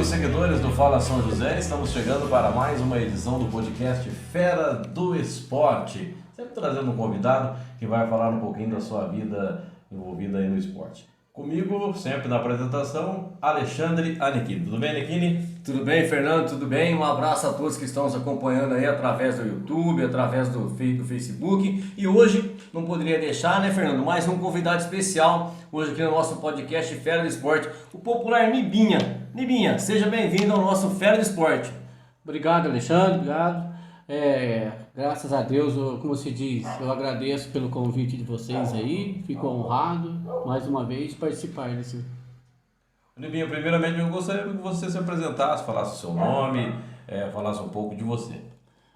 amigos seguidores do Fala São José, estamos chegando para mais uma edição do podcast Fera do Esporte. Sempre trazendo um convidado que vai falar um pouquinho da sua vida envolvida aí no esporte. Comigo, sempre na apresentação, Alexandre Aniquini. Tudo bem, Aniquini? Tudo bem, Fernando? Tudo bem? Um abraço a todos que estão nos acompanhando aí através do YouTube, através do Facebook. E hoje, não poderia deixar, né, Fernando, mais um convidado especial hoje aqui no nosso podcast Fera do Esporte, o popular Nibinha. Nibinha, seja bem-vindo ao nosso Fera do Esporte. Obrigado, Alexandre, obrigado. Graças a Deus, como se diz, eu agradeço pelo convite de vocês aí, fico honrado mais uma vez de participar desse. Nibinha, primeiramente eu gostaria que você se apresentasse, falasse o seu nome, falasse um pouco de você.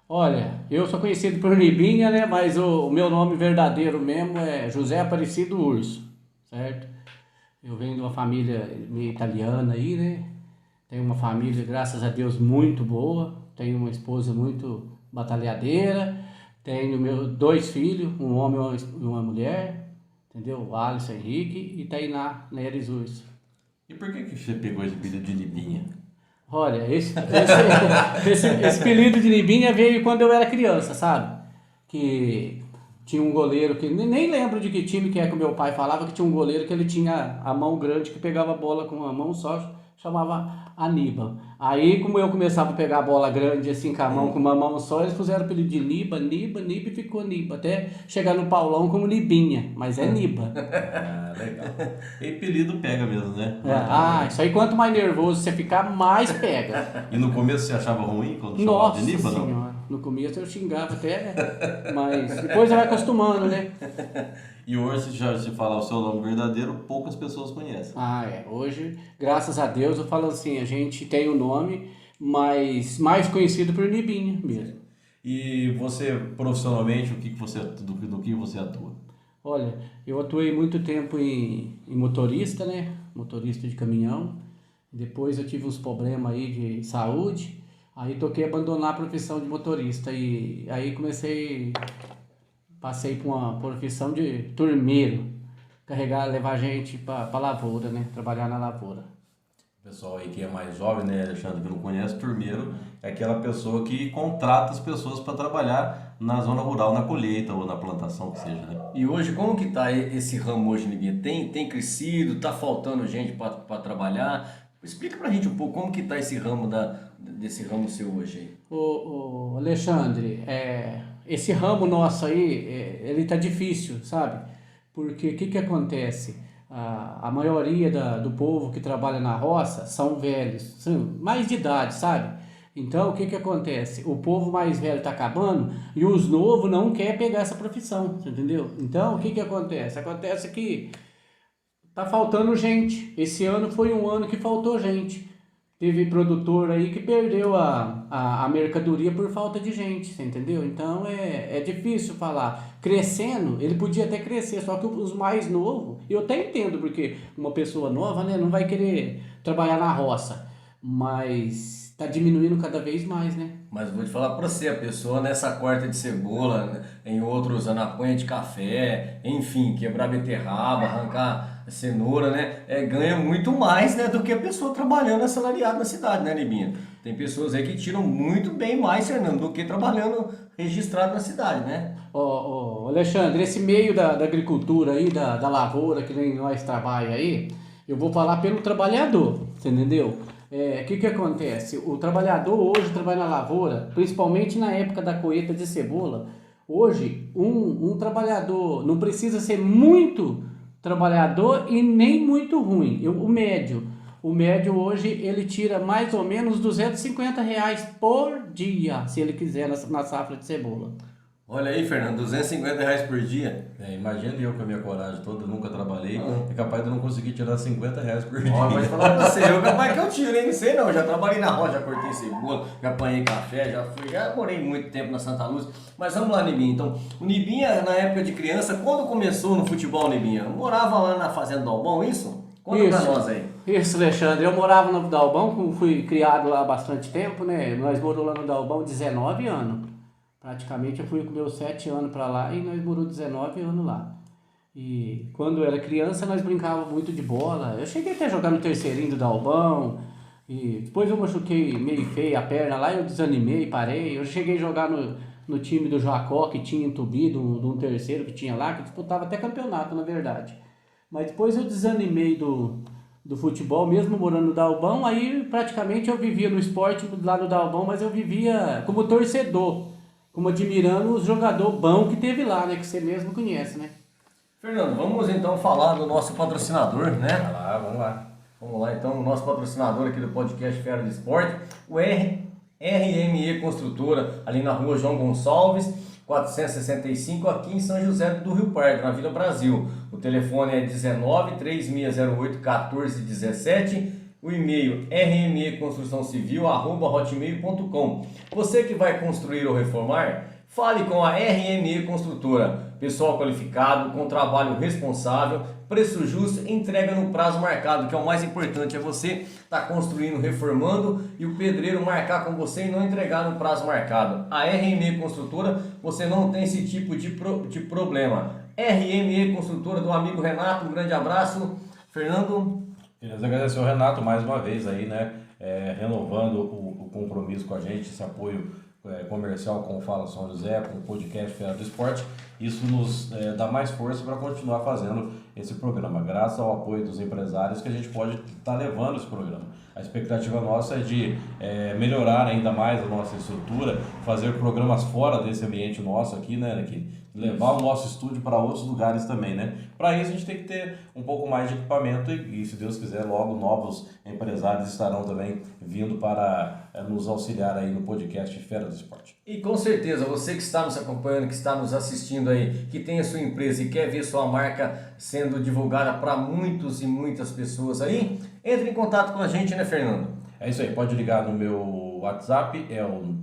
Olha, eu sou conhecido por Nibinha, né, mas o meu nome verdadeiro mesmo é José Aparecido Urso, certo? Eu venho de uma família meio italiana aí, né, tenho uma família, graças a Deus, muito boa, tenho uma esposa muito batalhadeira, tenho dois filhos, um homem e uma mulher, entendeu? O Alisson Henrique e Tainá Neres Urso. E por que você pegou esse apelido de Nibinha? Olha, esse apelido de Nibinha veio quando eu era criança, sabe? Que tinha um goleiro que, nem lembro de que time que é que o meu pai falava, que tinha um goleiro que ele tinha a mão grande, que pegava a bola com uma mão só, chamava Aníbal. Aí, como eu começava a pegar a bola grande assim com a mão, com uma mão só, eles puseram o apelido de Niba e ficou Niba. Até chegar no Paulão como Nibinha, mas é Niba. Ah, legal. E apelido pega mesmo, né? Isso aí quanto mais nervoso você ficar, mais pega. E no começo você achava ruim quando chamava Nossa de Niba, senhora, não? no começo eu xingava até, mas depois você vai acostumando, né? E hoje, já se falar o seu nome verdadeiro, poucas pessoas conhecem. Hoje, graças a Deus, eu falo assim, a gente tem o nome, mas mais conhecido por Nibinha mesmo. E você, profissionalmente, do que você atua? Olha, eu atuei muito tempo em motorista, né? Motorista de caminhão. Depois eu tive uns problemas aí de saúde. Aí toquei a abandonar a profissão de motorista. E aí passei por uma profissão de turmeiro. Levar gente para lavoura, né? Trabalhar na lavoura. O pessoal aí que é mais jovem, né, Alexandre, que não conhece, turmeiro é aquela pessoa que contrata as pessoas para trabalhar na zona rural, na colheita ou na plantação, que seja, né? E hoje, como que tá esse ramo hoje, Nibinha? Tem crescido? Tá faltando gente para trabalhar? Explica pra gente um pouco como que tá esse ramo desse ramo seu hoje aí. Ô Alexandre, esse ramo nosso aí, ele tá difícil, sabe? Porque o que acontece? A maioria do povo que trabalha na roça são velhos, são mais de idade, sabe? Então, o que acontece? O povo mais velho tá acabando e os novos não querem pegar essa profissão, você entendeu? Então, o que acontece? Acontece que tá faltando gente. Esse ano foi um ano que faltou gente. Teve produtor aí que perdeu a mercadoria por falta de gente, você entendeu? Então é difícil falar. Crescendo, ele podia até crescer, só que os mais novos, eu até entendo, porque uma pessoa nova, né, não vai querer trabalhar na roça, mas tá diminuindo cada vez mais, né? Mas vou te falar pra você, a pessoa nessa corta de cebola, em outros usando a panha de café, enfim, quebrar beterraba, arrancar cenoura, né? Ganha muito mais, né, do que a pessoa trabalhando assalariado na cidade, né, Nibinha? Tem pessoas aí que tiram muito bem mais, Fernando, do que trabalhando registrado na cidade, né? Alexandre, esse meio da agricultura aí, da lavoura, que nem nós trabalhamos aí, eu vou falar pelo trabalhador, você entendeu? O que acontece? O trabalhador hoje trabalha na lavoura, principalmente na época da colheita de cebola. Hoje, um trabalhador não precisa ser muito trabalhador e nem muito ruim. O médio hoje, ele tira mais ou menos R$250 por dia, se ele quiser, na safra de cebola. Olha aí, Fernando, R$250 por dia. Imagina eu com a minha coragem toda, nunca trabalhei, é capaz de eu não conseguir tirar R$50 por dia. Pode falar pra você, eu capaz que eu tiro, hein? Não sei não, já trabalhei na roça, já cortei cebola, já apanhei café, já morei muito tempo na Santa Luz. Mas vamos lá, Nibinha. Então, o Nibinha, na época de criança, quando começou no futebol, Nibinha? Morava lá na Fazenda do Albão, isso? Conta pra nós aí. Isso, Alexandre. Eu morava no Dalbão, fui criado lá há bastante tempo, né? Nós moramos lá no Dalbão 19 anos. Praticamente eu fui com meus 7 anos para lá e nós moramos 19 anos lá. E quando eu era criança nós brincávamos muito de bola. Eu cheguei até a jogar no terceirinho do Dalbão. E depois eu machuquei meio feio a perna lá, eu desanimei, parei. Eu cheguei a jogar no time do Jacó, que tinha em Tubi, de um terceiro que tinha lá, que disputava até campeonato, na verdade. Mas depois eu desanimei do futebol, mesmo morando no Dalbão, aí praticamente eu vivia no esporte lá no Dalbão, mas eu vivia como torcedor, como admirando os jogadores bons que teve lá, né, que você mesmo conhece, né? Fernando, vamos então falar do nosso patrocinador, né? Vai lá, vamos lá. Vamos lá então, o nosso patrocinador aqui do podcast Fera do Esporte, o RME Construtora, ali na rua João Gonçalves, 465, aqui em São José do Rio Pardo, na Vila Brasil. O telefone é 19-3608-1417, o e-mail rmeconstruçãocivil@hotmail.com. Você que vai construir ou reformar, fale com a RME Construtora. Pessoal qualificado, com trabalho responsável, preço justo, entrega no prazo marcado, que é o mais importante, é você estar construindo, reformando e o pedreiro marcar com você e não entregar no prazo marcado. A RME Construtora, você não tem esse tipo de problema. RME Construtora do amigo Renato, um grande abraço. Fernando? Queria agradecer ao Renato mais uma vez aí, né? Renovando o compromisso com a gente, esse apoio comercial com o Fala São José, com o podcast Fera do Esporte. Isso nos dá mais força para continuar fazendo esse programa, graças ao apoio dos empresários que a gente pode estar levando esse programa. A expectativa nossa é de melhorar ainda mais a nossa estrutura, fazer programas fora desse ambiente nosso aqui, né, que levar o nosso estúdio para outros lugares também, né? Para isso a gente tem que ter um pouco mais de equipamento e se Deus quiser, logo novos empresários estarão também vindo para nos auxiliar aí no podcast Fera do Esporte. E com certeza, você que está nos acompanhando, que está nos assistindo aí, que tem a sua empresa e quer ver sua marca sendo divulgada para muitos e muitas pessoas aí, entre em contato com a gente, né, Fernando? É isso aí, pode ligar no meu WhatsApp, é o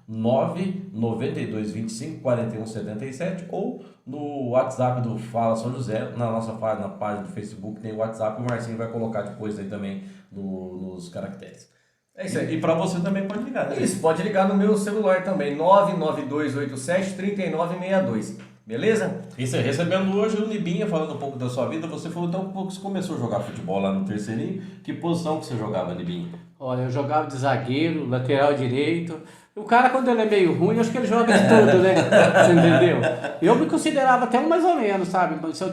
19-99225-4177 ou no WhatsApp do Fala São José, na nossa página do Facebook tem o WhatsApp, o Marcinho vai colocar depois aí também nos caracteres. É isso aí. E para você também pode ligar, né? Isso, pode ligar no meu celular também, 99287-3962. Beleza? Isso aí, recebendo hoje o Libinha falando um pouco da sua vida. Você falou então que você começou a jogar futebol lá no terceirinho. Que posição que você jogava, Libinha? Olha, eu jogava de zagueiro, lateral direito. O cara, quando ele é meio ruim, eu acho que ele joga de tudo, né? Você entendeu? Eu me considerava até um mais ou menos, sabe? Se eu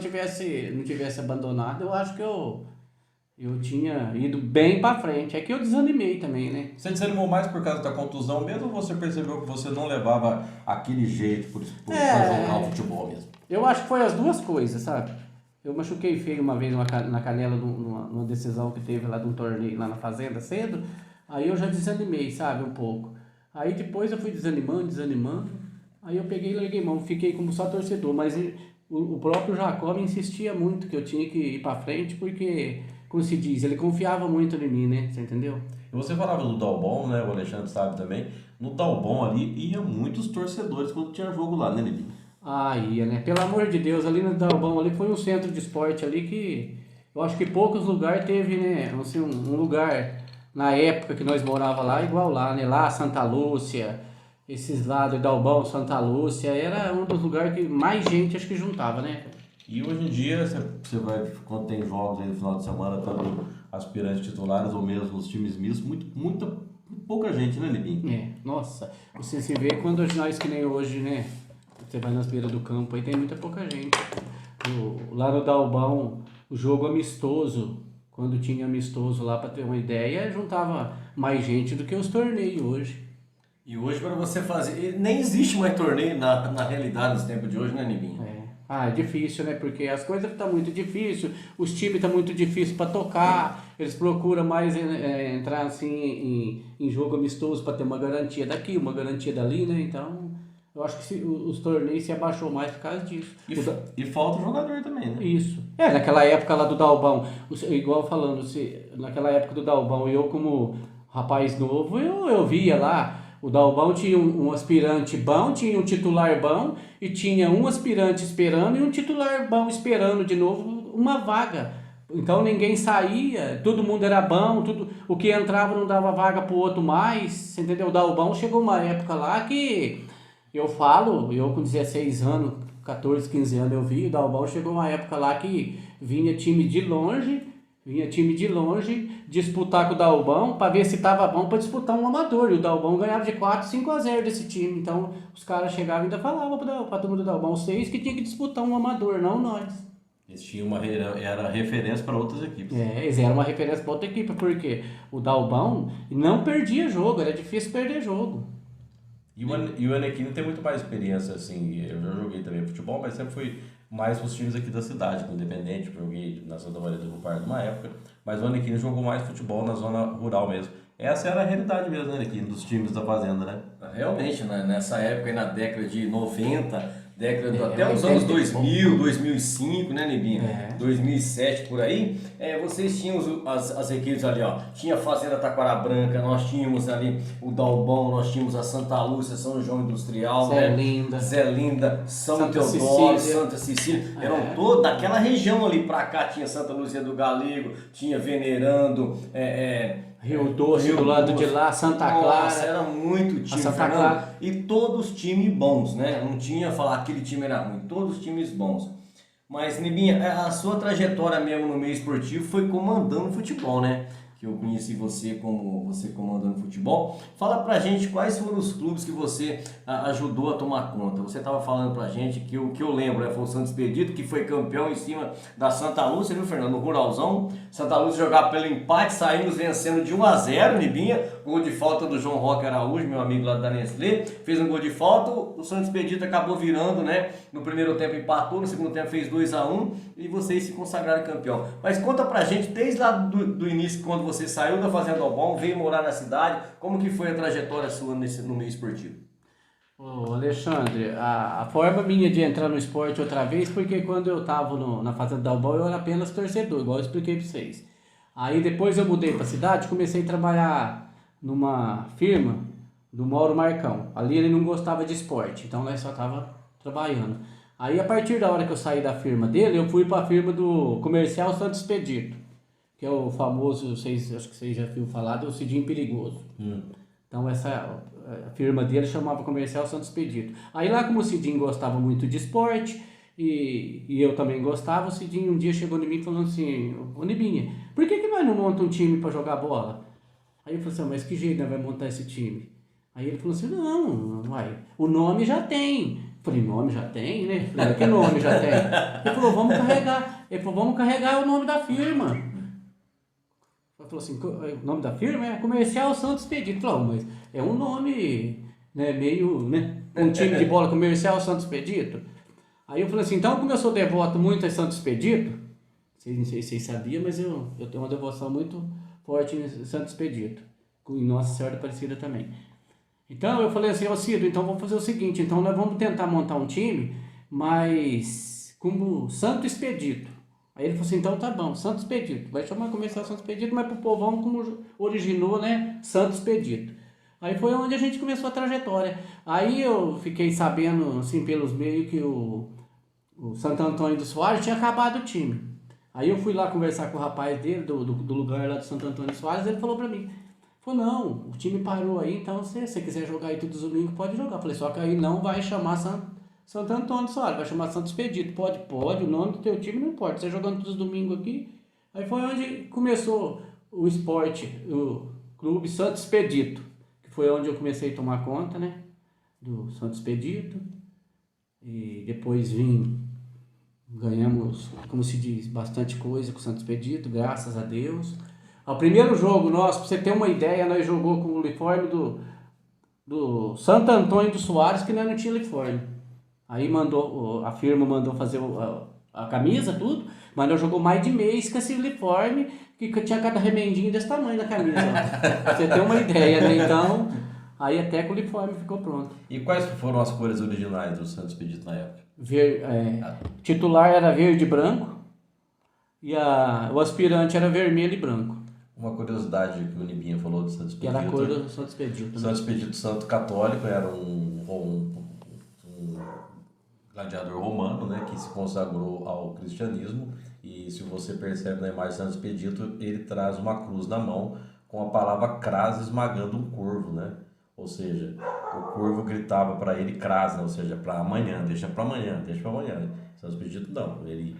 não tivesse abandonado, eu acho que eu tinha ido bem pra frente. É que eu desanimei também, né? Você desanimou mais por causa da contusão mesmo ou você percebeu que você não levava aquele jeito por jogar o futebol mesmo? Eu acho que foi as duas coisas, sabe? Eu machuquei feio uma vez na canela numa decisão que teve lá de um torneio lá na fazenda cedo. Aí eu já desanimei, sabe? Um pouco. Aí depois eu fui desanimando. Aí eu peguei e larguei mão. Fiquei como só torcedor. Mas o próprio Jacó me insistia muito que eu tinha que ir pra frente porque, como se diz, ele confiava muito em mim, né? Você entendeu? E você falava do Dalbon, né? O Alexandre sabe também. No Dalbon ali ia muitos torcedores quando tinha jogo lá, né, Libinho? Ah, ia, né? Pelo amor de Deus, ali no Dalbão ali foi um centro de esporte ali que eu acho que poucos lugares teve, né? Assim, um lugar na época que nós morava lá, igual lá, né? Lá, Santa Lúcia, esses lados, Dalbão, Santa Lúcia, era um dos lugares que mais gente acho que juntava, né? E hoje em dia, você vai, quando tem jogos aí no final de semana, tanto aspirantes titulares ou mesmo os times mistos, pouca gente, né, Libinho? É, nossa, você se vê quando nós que nem hoje, né? Você vai nas beiras do campo aí tem muita pouca gente. Lá no Dalbão, o jogo amistoso, quando tinha amistoso lá, para ter uma ideia, juntava mais gente do que os torneios hoje. E hoje para você fazer, nem existe mais torneio na realidade nos tempos de hoje, né, Nibinho? É difícil, né? Porque as coisas estão muito difíceis, os times estão muito difíceis para tocar, eles procuram mais entrar assim em jogo amistoso para ter uma garantia daqui, uma garantia dali, né? Então, eu acho que os torneios se abaixou mais por causa disso. E falta jogador também, né? Isso. Naquela época lá do Dalbão, igual falando, naquela época do Dalbão, eu como rapaz novo, eu via lá, o Dalbão tinha um aspirante bom, tinha um titular bom, e tinha um aspirante esperando e um titular bom esperando de novo uma vaga. Então ninguém saía, todo mundo era bom, o que entrava não dava vaga pro outro mais, entendeu? O Dalbão chegou uma época lá que, eu com 16 anos, 14, 15 anos eu vi, o Dalbão chegou uma época lá que vinha time de longe, Vinha time de longe disputar com o Dalbão para ver se estava bom para disputar um amador. E o Dalbão ganhava de 4-5-0 desse time. Então os caras chegavam e ainda falavam para a turma do Dalbão, vocês que tinha que disputar um amador, não nós. Eles tinham era referência para outras equipes. Eles eram uma referência para outra equipe, porque o Dalbão não perdia jogo, era difícil perder jogo. E o Anequino tem muito mais experiência, assim, eu já joguei também futebol, mas sempre fui mais para os times aqui da cidade, com o Independente, joguei na Santa Maria do Rio Pardo numa época, mas o Anequino jogou mais futebol na zona rural mesmo. Essa era a realidade mesmo, né, Anequino, dos times da fazenda, né? Realmente, né? Nessa época, na década de 90, até os anos 2000, 2005, né, Nebinha? 2007, por aí, vocês tinham as equipes ali, ó. Tinha a Fazenda Taquara Branca, nós tínhamos ali o Dalbão, nós tínhamos a Santa Lúcia, São João Industrial, Zé Linda, São Teodoro, Santa Cecília. Eram todos daquela região ali pra cá. Tinha Santa Lúcia do Galego, tinha Venerando, Rio Doce do lado de lá, Santa Clara. Nossa, era muito time, Santa Clara. E todos times bons, né? Não tinha falar aquele time era ruim, todos times bons. Mas, Nebinha, a sua trajetória mesmo no meio esportivo foi comandando futebol, né? Que eu conheci você como você comandando futebol. Fala pra gente quais foram os clubes que você ajudou a tomar conta. Você estava falando pra gente que o que eu lembro, né, foi o Santos Expedito, que foi campeão em cima da Santa Lúcia, viu, Fernando? No Ruralzão. Santa Lúcia jogava pelo empate, saímos vencendo de 1-0, Nebinha. Gol de falta do João Roque Araújo, meu amigo lá da Nestlé. Fez um gol de falta, o Santos Expedito acabou virando, né? No primeiro tempo empatou, no segundo tempo fez 2-1 e vocês se consagraram campeão. Mas conta pra gente, desde lá do início, quando você saiu da Fazenda Dalbão, veio morar na cidade, como que foi a trajetória sua no meio esportivo? Ô Alexandre, a forma minha de entrar no esporte outra vez, porque quando eu estava na Fazenda Dalbão eu era apenas torcedor, igual eu expliquei para vocês. Aí depois eu mudei para a cidade, comecei a trabalhar numa firma do Mauro Marcão. Ali ele não gostava de esporte, então nós só tava trabalhando. Aí a partir da hora que eu saí da firma dele, eu fui para a firma do Comercial Santos Expedito, que é o famoso, acho que vocês já viram falar, do Cidinho Perigoso. Então essa a firma dele chamava Comercial Santos Expedito. Aí lá, como o Cidinho gostava muito de esporte, e eu também gostava, o Cidinho um dia chegou em mim falando assim, ô Nebinha, por que nós não montamos um time para jogar bola? Aí eu falei assim, mas que jeito nós vamos montar esse time? Aí ele falou assim, não, o nome já tem. Eu falei, nome já tem, né? Eu falei, que nome já tem? Ele falou, vamos carregar. Ele falou, vamos carregar o nome da firma. Ele falou assim, o nome da firma é Comercial Santos Expedito. Falou, mas é um nome, né, meio, né, um time de bola Comercial Santos Expedito. Aí eu falei assim, então como eu sou devoto muito a Santos Expedito, não sei se vocês sabiam, mas eu tenho uma devoção muito forte em Santos Expedito, e Nossa Senhora Aparecida também. Então eu falei assim, ô Cido, então vamos fazer o seguinte, então nós vamos tentar montar um time, mas como Santo Expedito. Aí ele falou assim, então tá bom, Santo Expedito, vai chamar Comercial Santo Expedito, mas pro povão como originou, né, Santo Expedito. Aí foi onde a gente começou a trajetória. Aí eu fiquei sabendo, assim, pelos meios que o Santo Antônio do Soares tinha acabado o time. Aí eu fui lá conversar com o rapaz dele, do lugar lá do Santo Antônio do Soares, ele falou pra mim, falou, não, o time parou aí, então se você quiser jogar aí todos os domingos, pode jogar. Eu falei, só que aí não vai chamar Santo Antônio do Soares, vai chamar Santo Expedito. Pode, o nome do teu time não importa, você jogando todos os domingos aqui. Aí foi onde começou o esporte, o clube Santo Expedito, que foi onde eu comecei a tomar conta, né, do Santo Expedito. E depois ganhamos, como se diz, bastante coisa com o Santo Expedito, graças a Deus. O primeiro jogo nosso, para você ter uma ideia, nós jogou com o uniforme do Santo Antônio do Soares, que nós não tinha uniforme. Aí a firma mandou fazer a camisa, tudo, mas nós jogou mais de mês com esse uniforme, que tinha cada remendinho desse tamanho na camisa. Pra você ter uma ideia, né? Então, aí até que o uniforme ficou pronto. E quais foram as cores originais do Santos Expedito na época? Titular era verde e branco, e o aspirante era vermelho e branco. Uma curiosidade que o Nebinha falou do Santos Expedito. Que era a cor do Santos Expedito. O Santos Expedito Santo Católico era um gladiador romano, né, que se consagrou ao cristianismo, e se você percebe na imagem do Santos Expedito, ele traz uma cruz na mão com a palavra crase esmagando um corvo, né? Ou seja, o corvo gritava para ele crase, né? Ou seja, para amanhã, deixa para amanhã. Santos Expedito não, ele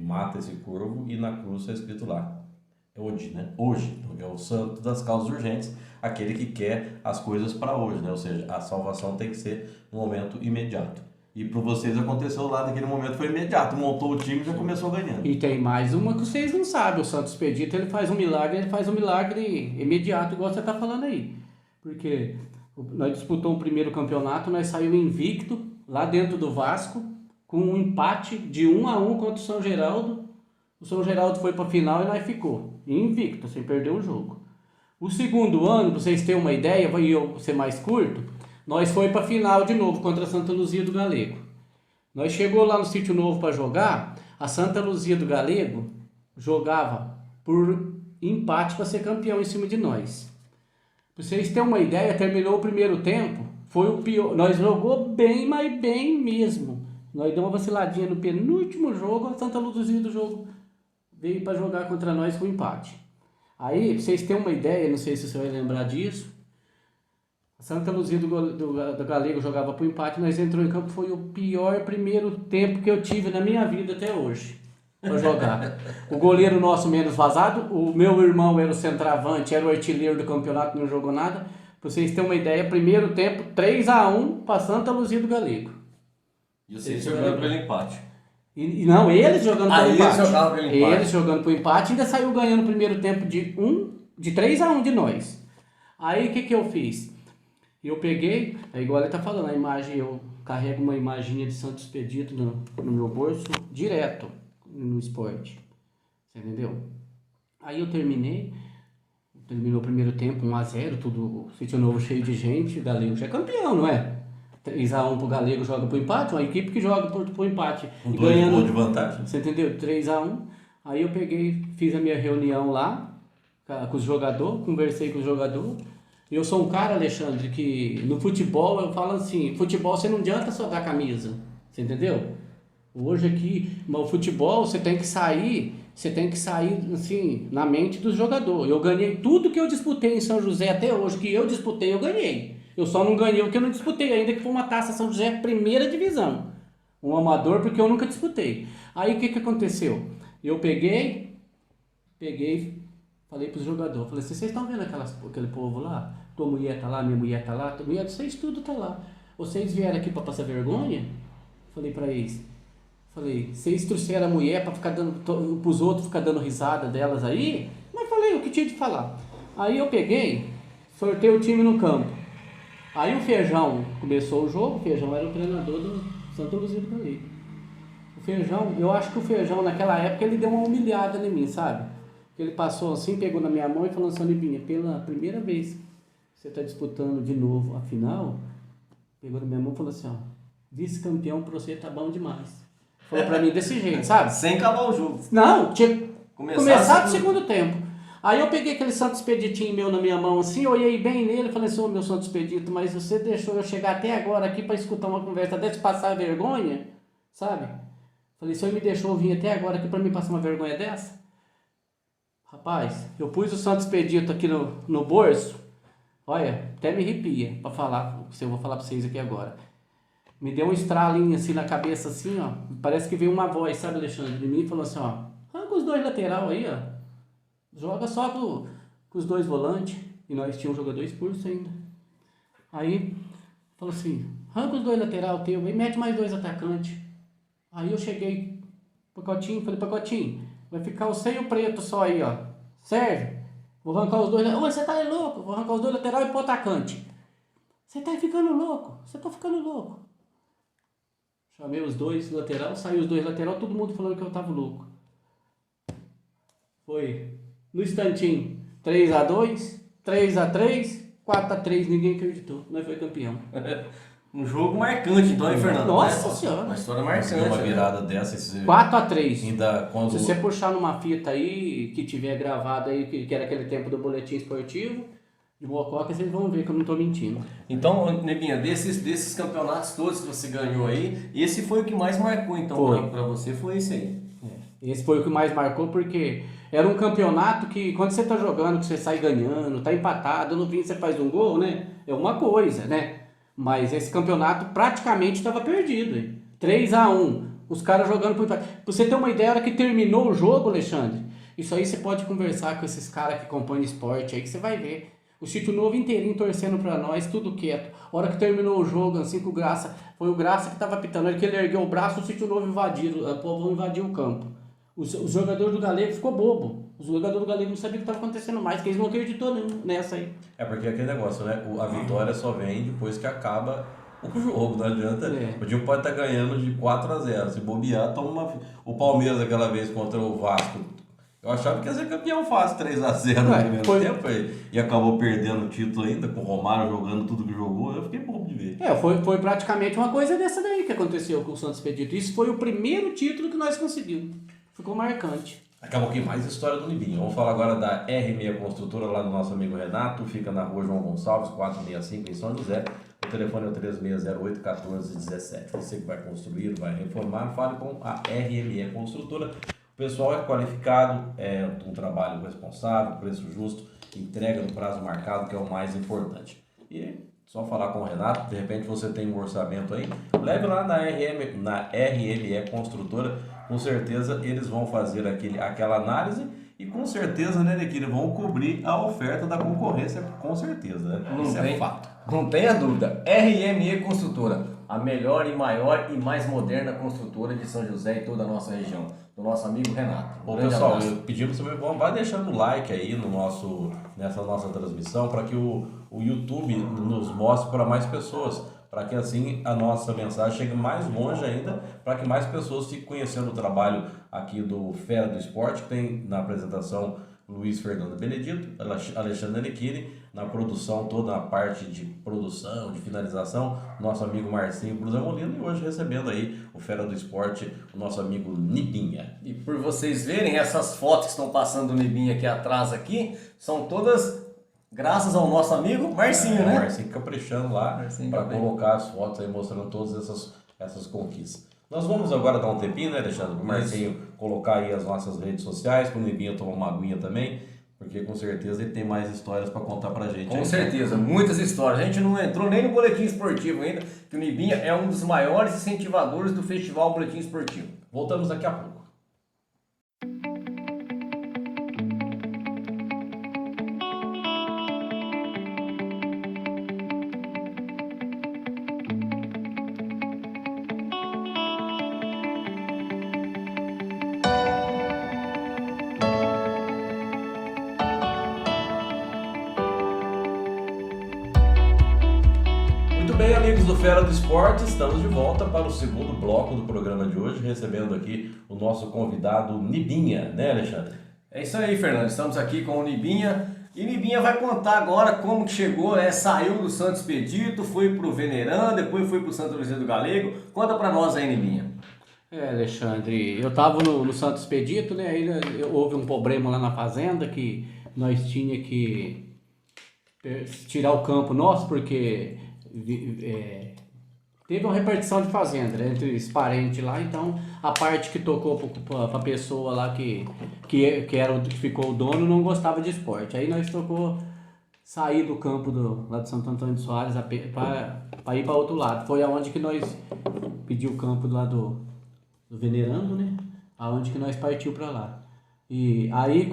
mata esse corvo e na cruz está escrito lá, hoje, né? Hoje, é o santo das causas urgentes, aquele que quer as coisas para hoje, né? Ou seja, a salvação tem que ser no momento imediato. E para vocês aconteceu lá naquele momento, foi imediato, montou o time e já começou ganhando. E tem mais uma que vocês não sabem, o Santos Expedito, ele faz um milagre imediato, igual você tá falando aí. Porque nós disputamos o primeiro campeonato, nós saímos invicto, lá dentro do Vasco, com um empate de 1-1 contra o São Geraldo. O São Geraldo foi para a final e nós ficou invicto, sem perder um jogo. O segundo ano, para vocês terem uma ideia, vai eu ser mais curto, nós foi para a final de novo contra a Santa Luzia do Galego. Nós chegou lá no Sítio Novo para jogar, a Santa Luzia do Galego jogava por empate para ser campeão em cima de nós. Para vocês terem uma ideia, terminou o primeiro tempo, foi o pior, nós jogou bem, mas bem mesmo. Nós deu uma vaciladinha no penúltimo jogo, a Santa Luzia do jogo veio para jogar contra nós com empate. Aí, pra vocês terem uma ideia, não sei se você vai lembrar disso, a Santa Luzia do Galego jogava por empate, nós entramos em campo, foi o pior primeiro tempo que eu tive na minha vida até hoje, para jogar. O goleiro nosso menos vazado, o meu irmão era o centroavante, era o artilheiro do campeonato, não jogou nada. Para vocês terem uma ideia, primeiro tempo, 3-1 para Santa Luzia do Galego. E vocês jogando pelo empate. E não, eles jogando por empate. Eles jogavam pelo empate. Eles jogando por empate, ainda saiu ganhando o primeiro tempo de 3-1 de nós. Aí o que eu fiz? Eu peguei, é igual ele tá falando, a imagem, eu carrego uma imaginha de Santos Expedito no meu bolso, direto no esporte. Você entendeu? Aí eu terminou o primeiro tempo, 1-0, tudo, Sítio Novo cheio de gente, o Galego já é campeão, não é? 3-1 pro Galego joga pro empate, uma equipe que joga pro empate. Com e 2 ganhando, gols de vantagem. você entendeu? 3-1. Aí eu peguei, fiz a minha reunião lá com os jogadores, conversei com os jogadores. Eu sou um cara, Alexandre, que no futebol eu falo assim, futebol você não adianta só dar camisa, você entendeu? Hoje aqui, no futebol você tem que sair assim, na mente do jogador. Eu ganhei tudo que eu disputei em São José até hoje, que eu disputei, eu ganhei. Eu só não ganhei o que eu não disputei ainda, que foi uma taça São José primeira divisão. Um amador, porque eu nunca disputei. Aí o que aconteceu? Eu peguei, falei pros jogadores, falei assim, vocês estão vendo aquele povo lá? Tua mulher tá lá, minha mulher tá lá, tua mulher, vocês tudo tá lá. Vocês vieram aqui para passar vergonha? Falei para eles. Falei, vocês trouxeram a mulher para ficar dando, pros outros ficar dando risada delas aí? Mas falei o que tinha de falar. Aí eu peguei, sortei o time no campo. Aí o Feijão começou o jogo, o Feijão era o treinador do Santa Luzia do Galego. O Feijão, eu acho que o Feijão naquela época ele deu uma humilhada em mim, sabe? Ele passou assim, pegou na minha mão e falou assim, Libinha, pela primeira vez que você está disputando de novo a final, pegou na minha mão e falou assim, ó, vice-campeão pra você tá bom demais. Falou pra mim desse jeito, sabe? Sem acabar o jogo. Não, tinha começado o segundo segundo tempo. Aí eu peguei aquele Santos Expeditinho meu na minha mão assim, olhei bem nele e falei assim, ô meu Santos Expedito, mas você deixou eu chegar até agora aqui para escutar uma conversa dessa, passar vergonha, sabe? Falei, o senhor me deixou vir até agora aqui para me passar uma vergonha dessa? Rapaz, eu pus o Santos Expedito aqui no bolso, olha, até me arrepia para falar, o que eu vou falar para vocês aqui agora. Me deu um estralinho assim na cabeça assim, ó, parece que veio uma voz, sabe, Alexandre, de mim e falou assim, ó, arranca os dois lateral aí, ó. Joga só com os dois volantes. E nós tínhamos um jogador expulso ainda. Aí, falou assim, arranca os dois lateral teu e mete mais 2 atacantes. Aí eu cheguei, Pacotinho, falei, Pacotinho, vai ficar o seio preto só aí, ó. Serve? Vou arrancar os dois. Ô, você tá louco? Vou arrancar os 2 lateral e pôr atacante. Você tá ficando louco. Você tá ficando louco. Chamei os 2 lateral, saiu os 2 lateral, todo mundo falando que eu tava louco. Foi no instantinho, 3-2, 3-3, 4-3, ninguém acreditou. Nós foi campeão. Um jogo marcante, então, hein, Fernando? Nossa Senhora. Uma história Marcante, marcante. uma virada dessa. 4-3. Ainda quando... Se você puxar numa fita aí, que tiver gravado aí, que era aquele tempo do boletim esportivo, de Mococa, vocês vão ver que eu não tô mentindo. Então, Nebinha, desses campeonatos todos que você ganhou aí, esse foi o que mais marcou, então, pra você, foi esse aí. Esse foi o que mais marcou, porque era um campeonato que, quando você tá jogando, que você sai ganhando, tá empatado, no fim você faz um gol, né? É uma coisa, né? Mas esse campeonato praticamente estava perdido, hein? 3-1, os caras jogando por empate. Pra você ter uma ideia, a hora que terminou o jogo, Alexandre, Isso aí você pode conversar com esses caras que acompanham esporte aí, que você vai ver. O sítio novo inteirinho torcendo pra nós, tudo quieto. A hora que terminou o jogo, assim, com o Graça, foi o Graça que tava pitando, que ele ergueu o braço, o sítio novo invadiu, o povo invadiu o campo. O jogador do Galego ficou bobo. Os jogadores do Galego não sabiam o que estava acontecendo mais, que eles não acreditou nessa aí. É porque aquele negócio, né? A vitória só vem depois que acaba o jogo, não adianta. O time pode estar ganhando de 4-0. Se bobear, toma uma. O Palmeiras aquela vez contra o Vasco. Eu achava que ia ser campeão fácil, 3-0 no primeiro tempo e acabou perdendo o título ainda, com o Romário jogando tudo que jogou. Eu fiquei bobo de ver. Foi praticamente uma coisa dessa daí que aconteceu com o Santos Expedito. Isso foi o primeiro título que nós conseguimos. Ficou marcante. Daqui a pouquinho mais história do Nibinho. Vamos falar agora da R6 Construtora, lá do nosso amigo Renato. Fica na rua João Gonçalves, 465, em São José. O telefone é o 3608-1417. Você que vai construir, vai reformar, fale com a R6 Construtora. O pessoal é qualificado, é um trabalho responsável, preço justo, entrega no prazo marcado, que é o mais importante. E só falar com o Renato, de repente você tem um orçamento aí, leve lá na RME Construtora, com certeza eles vão fazer aquela análise e com certeza, né, que eles vão cobrir a oferta da concorrência, com certeza, né? Isso é fato. Não tenha dúvida, RME Construtora, a melhor e maior e mais moderna construtora de São José e toda a nossa região, do nosso amigo Renato. Bom, pessoal, pedimos também, vai deixando o like aí nessa nossa transmissão, para que o YouTube nos mostre para mais pessoas, para que assim a nossa mensagem chegue mais longe ainda, para que mais pessoas fiquem conhecendo o trabalho aqui do Fera do Esporte, que tem na apresentação Luiz Fernando Benedito, Alexandre Anichini, na produção, toda a parte de produção, de finalização, nosso amigo Marcinho Brusa Molina, e hoje recebendo aí o Fera do Esporte, o nosso amigo Nibinha. E por vocês verem, essas fotos que estão passando do Nibinha aqui atrás aqui, são todas graças ao nosso amigo Marcinho, né? Marcinho caprichando lá para colocar as fotos aí, mostrando todas essas conquistas. Nós vamos agora dar um tempinho, né, Alexandre? Para o Marcinho colocar aí as nossas redes sociais, para o Nibinha tomar uma aguinha também, porque com certeza ele tem mais histórias para contar pra gente. Com certeza, muitas histórias. A gente não entrou nem no boletim esportivo ainda, que o Nibinha é um dos maiores incentivadores do Festival Boletim Esportivo. Voltamos daqui a pouco. Bem, amigos do Fera do Esporte, estamos de volta para o segundo bloco do programa de hoje, recebendo aqui o nosso convidado Nibinha, né, Alexandre? É isso aí, Fernando, estamos aqui com o Nibinha, e Nibinha vai contar agora como que chegou, saiu do Santos Expedito, foi pro Venerando, depois foi pro Santa Luzia do Galego. Conta pra nós aí, Nibinha. Alexandre, eu tava no Santos Expedito, né, aí houve um problema lá na fazenda que nós tinha que tirar o campo nosso, porque teve uma repartição de fazenda, né, entre os parentes lá, então a parte que tocou para a pessoa lá que ficou o dono não gostava de esporte. Aí nós tocou sair do campo lá de Santo Antônio de Soares para ir para outro lado. Foi aonde que nós pedimos o campo lá do Venerando, né? Aonde que nós partiu para lá. E aí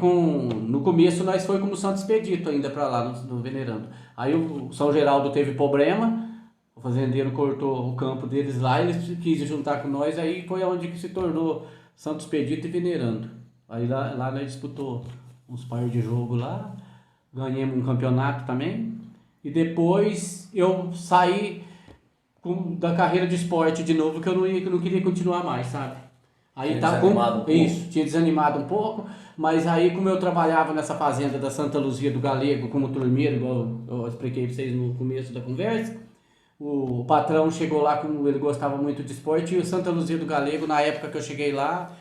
no começo nós foi como Santo Expedito ainda para lá no Venerando. Aí o São Geraldo teve problema, o fazendeiro cortou o campo deles lá, eles quis juntar com nós, aí foi onde que se tornou Santo Expedito e Venerando. Aí lá nós disputou uns pares de jogo lá, ganhamos um campeonato também, e depois eu saí da carreira de esporte de novo, que eu não queria continuar mais, sabe? Aí tinha desanimado um pouco, mas aí como eu trabalhava nessa fazenda da Santa Luzia do Galego como turmeiro, igual eu expliquei para vocês no começo da conversa, o patrão chegou lá, como ele gostava muito de esporte, e o Santa Luzia do Galego, na época que eu cheguei lá,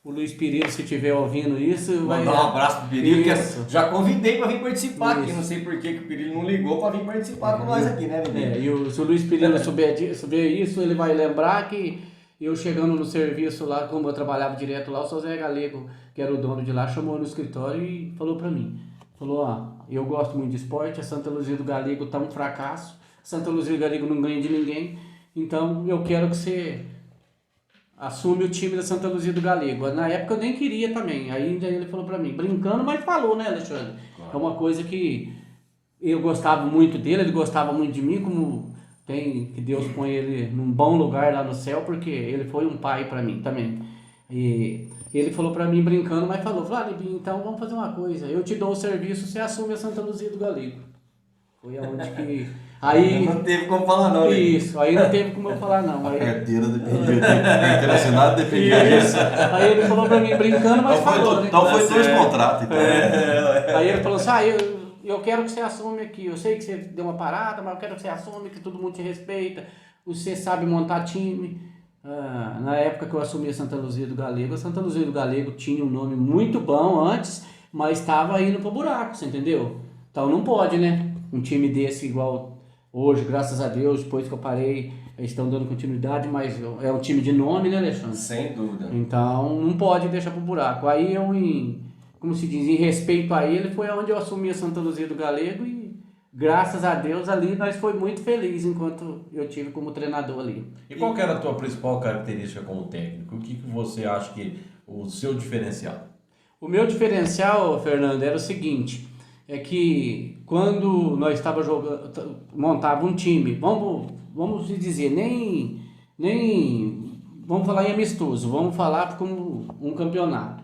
o Luiz Pirillo, se estiver ouvindo isso... Mandar um abraço pro Pirillo, que já convidei para vir participar aqui, não sei por que o Pirillo não ligou para vir participar com nós aqui, né, menino? Se o Luiz Pirillo souber isso, ele vai lembrar que eu chegando no serviço lá, como eu trabalhava direto lá, o seu Zé Galego, que era o dono de lá, chamou no escritório e falou para mim, eu gosto muito de esporte, a Santa Luzia do Galego tá um fracasso, Santa Luzia do Galego não ganha de ninguém, então eu quero que você assume o time da Santa Luzia do Galego. Na época eu nem queria também. Aí ele falou pra mim, brincando, mas falou, né, Alexandre? É uma coisa que eu gostava muito dele, ele gostava muito de mim, como que Deus põe ele num bom lugar lá no céu, porque ele foi um pai pra mim também. E ele falou pra mim brincando, mas falou, Libinho, então vamos fazer uma coisa, eu te dou o serviço, você assume a Santa Luzia do Galego. Foi aonde que... Aí, não teve como falar não, né? Isso, aí não teve como eu falar não. Aí, Carteira dependia, carteira assinada dependia disso. aí ele falou pra mim brincando, mas falou, né? Então foi 2 contratos, então. Aí ele falou assim, eu quero que você assume aqui, eu sei que você deu uma parada, mas eu quero que você assume, que todo mundo te respeita, você sabe montar time. Na época que eu assumi a Santa Luzia do Galego, a Santa Luzia do Galego tinha um nome muito bom antes, mas estava indo pro buraco, você entendeu? Então não pode, né? Um time desse igual hoje, graças a Deus, depois que eu parei, eles estão dando continuidade, mas é um time de nome, né, Alexandre? Sem dúvida. Então não pode deixar pro buraco. Aí eu, como se diz, em respeito a ele, foi onde eu assumi a Santa Luzia do Galego e graças a Deus ali nós foi muito felizes enquanto eu tive como treinador ali. E qual que era a tua principal característica como técnico? O que você acha que o seu diferencial? O meu diferencial, Fernando, era o seguinte, é que quando nós estávamos jogando, montava um time, vamos dizer, nem vamos falar em amistoso, vamos falar como um campeonato.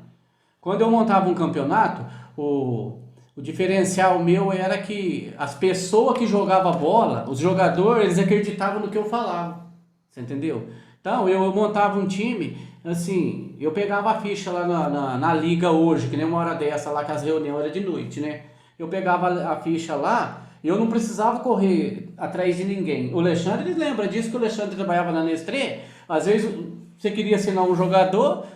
Quando eu montava um campeonato, o diferencial meu era que as pessoas que jogavam bola, os jogadores, eles acreditavam no que eu falava, você entendeu? Então eu montava um time, assim, eu pegava a ficha lá na liga hoje, que nem uma hora dessa lá, que as reuniões eram de noite, né? Eu pegava a ficha lá, eu não precisava correr atrás de ninguém. O Alexandre, ele lembra disso, que o Alexandre trabalhava na Nestlé, às vezes você queria assinar um jogador,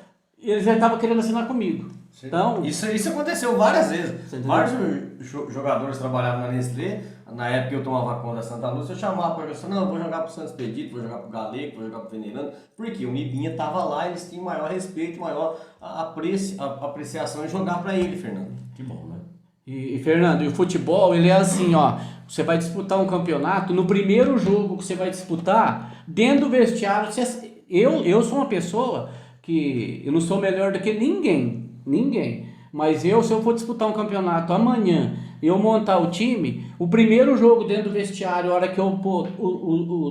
e ele já estava querendo assinar comigo. Então, isso aconteceu várias vezes. Vários jogadores trabalhavam na Nestlé. Na época eu tomava conta da Santa Lúcia, eu chamava para ele, não, vou jogar pro Santos Expedito, vou jogar pro Galego, vou jogar pro Venerando, porque o Mibinha tava lá, eles tinham maior respeito, maior apreciação em jogar para ele, Fernando. Que bom, né? E Fernando, e o futebol, ele é assim, ó, você vai disputar um campeonato, no primeiro jogo que você vai disputar, dentro do vestiário, eu sou uma pessoa que eu não sou melhor do que ninguém, mas se eu for disputar um campeonato amanhã, eu montar o time, o primeiro jogo dentro do vestiário, a hora que eu pôr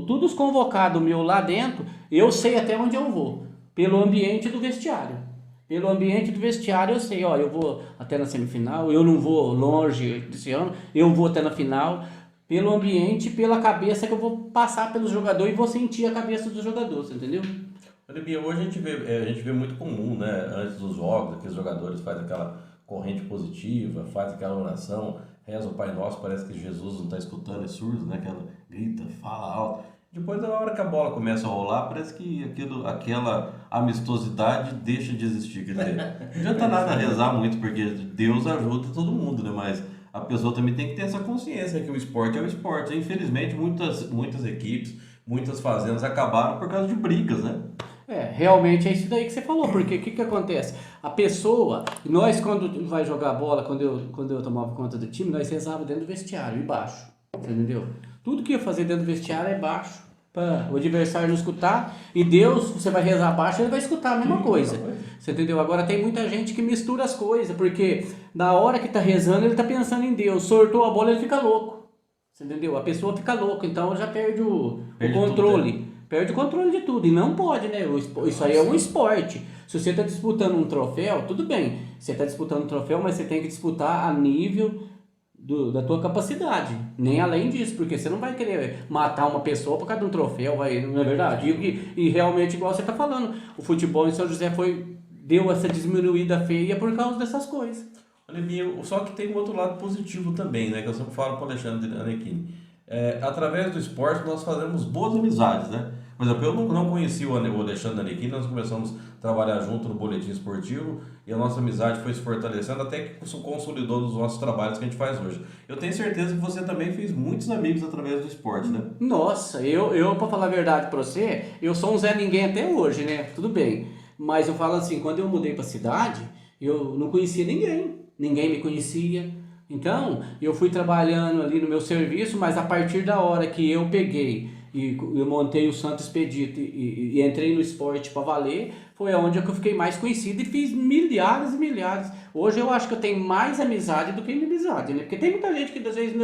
todos os convocados meu lá dentro, eu sei até onde eu vou, pelo ambiente do vestiário. Pelo ambiente do vestiário eu sei, ó, eu vou até na semifinal, eu não vou longe desse ano, eu vou até na final. Pelo ambiente, pela cabeça que eu vou passar pelos jogadores e vou sentir a cabeça dos jogadores, entendeu? Hoje a gente vê muito comum, né? Antes dos jogos, aqueles jogadores fazem aquela corrente positiva, faz aquela oração, reza o Pai Nosso, parece que Jesus não está escutando, é surdo, né? Aquela grita, fala alto. Depois, na hora que a bola começa a rolar, parece que aquela amistosidade deixa de existir. Quer dizer, não adianta nada rezar muito, porque Deus ajuda todo mundo, né? Mas a pessoa também tem que ter essa consciência que o esporte é o esporte. Infelizmente, muitas equipes, muitas fazendas acabaram por causa de brigas, né? Realmente é isso daí que você falou, porque o que acontece? A pessoa, nós quando vai jogar bola, quando eu tomava conta do time, nós rezava dentro do vestiário, embaixo, você entendeu? Tudo que ia fazer dentro do vestiário é baixo, para o adversário não escutar, e Deus, você vai rezar baixo, ele vai escutar a mesma coisa, você entendeu? Agora tem muita gente que mistura as coisas, porque na hora que tá rezando, ele tá pensando em Deus, sortou a bola, ele fica louco, você entendeu? A pessoa fica louca, então já perde o controle. Tudo, né? Perde o controle de tudo, e não pode, né? Isso aí é um esporte. Se você está disputando um troféu, tudo bem, você está disputando um troféu, mas você tem que disputar a nível da tua capacidade, nem além disso, porque você não vai querer matar uma pessoa por causa de um troféu, não é verdade? E realmente, igual você está falando, o futebol em São José deu essa diminuída feia por causa dessas coisas. Olha, só que tem um outro lado positivo também, né? Que eu sempre falo para o Alexandre Anequini. Através do esporte nós fazemos boas amizades, né? Por exemplo, eu não conheci o Alexandre Anequini, nós começamos a trabalhar junto no Boletim Esportivo e a nossa amizade foi se fortalecendo até que consolidou nos nossos trabalhos que a gente faz hoje. Eu tenho certeza que você também fez muitos amigos através do esporte, né? Nossa, eu para falar a verdade para você, eu sou um Zé Ninguém até hoje, né? Tudo bem, mas eu falo assim, quando eu mudei para a cidade, eu não conhecia ninguém me conhecia. Então, eu fui trabalhando ali no meu serviço, mas a partir da hora que eu peguei e eu montei o Santo Expedito e entrei no esporte para valer, foi onde eu fiquei mais conhecido e fiz milhares e milhares. Hoje eu acho que eu tenho mais amizade do que inimizade, né? Porque tem muita gente que às vezes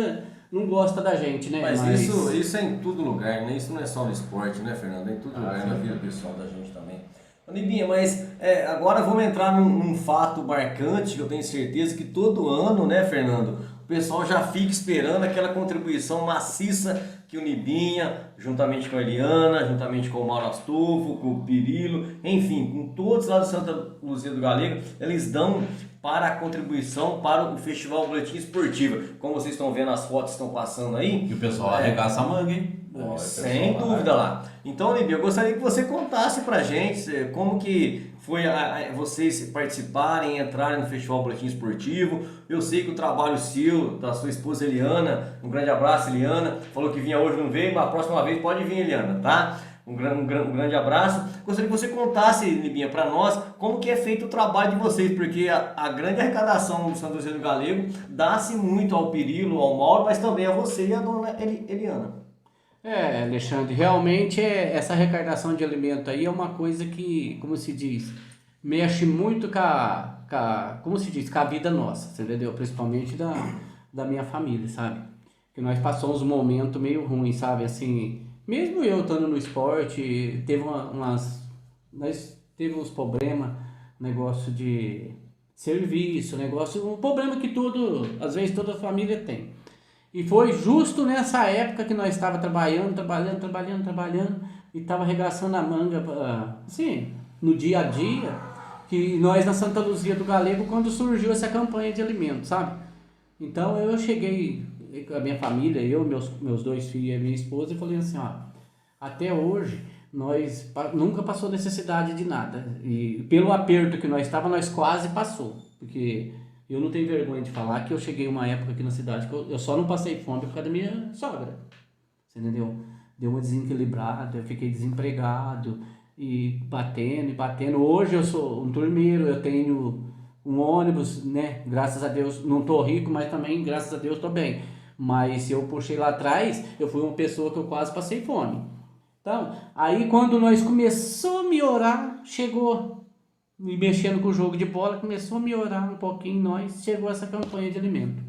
não gosta da gente, né? Mas isso é em todo lugar, né? Isso não é só no esporte, né, Fernando? É em todo lugar, na vida pessoal da gente também. Ô, Nibinha, mas agora vamos entrar num fato marcante que eu tenho certeza que todo ano, né, Fernando, o pessoal já fica esperando aquela contribuição maciça que o Nibinha, juntamente com a Eliana, juntamente com o Mauro Astolfo, com o Pirilo, enfim, com todos lá do Santa Luzia do Galego, eles dão para a contribuição para o Festival Boletim Esportivo. Como vocês estão vendo, as fotos estão passando aí. E o pessoal arregaça a manga, hein? Sem dúvida lá. Então, Nibinha, eu gostaria que você contasse pra gente como que foi vocês participarem, entrarem no Festival Boletim Esportivo. Eu sei que o trabalho seu, da sua esposa Eliana, um grande abraço, Eliana, falou que vinha hoje, não veio, mas a próxima vez pode vir, Eliana, tá? Um grande abraço. Gostaria que você contasse, Nibinha, para nós como que é feito o trabalho de vocês, porque a grande arrecadação do Santa Luzia do Galego dá-se muito ao Pirilo, ao Mauro, mas também a você e a dona Eliana. Alexandre, realmente essa arrecadação de alimento aí é uma coisa que, como se diz, mexe muito como se diz, com a vida nossa, você entendeu? Principalmente da minha família, sabe? Que nós passamos um momento meio ruim, sabe? Assim, mesmo eu estando no esporte, nós teve uns problemas, negócio de serviço, um problema que às vezes toda família tem. E foi justo nessa época que nós estávamos trabalhando e estava arregaçando a manga, assim, no dia a dia, que nós na Santa Luzia do Galego, quando surgiu essa campanha de alimentos, sabe? Então eu cheguei com a minha família, meus 2 filhos e a minha esposa, e falei assim, ó, até hoje nós nunca passou necessidade de nada. E pelo aperto que nós estávamos, nós quase passou, porque eu não tenho vergonha de falar que eu cheguei uma época aqui na cidade que eu só não passei fome por causa da minha sogra. Você entendeu? Deu uma desequilibrada, eu fiquei desempregado e batendo. Hoje eu sou um turmeiro, eu tenho um ônibus, né? Graças a Deus, não tô rico, mas também, graças a Deus, tô bem. Mas eu puxei lá atrás, eu fui uma pessoa que eu quase passei fome. Então, aí quando nós começou a melhorar, chegou... E mexendo com o jogo de bola, começou a melhorar um pouquinho, chegou essa campanha de alimento.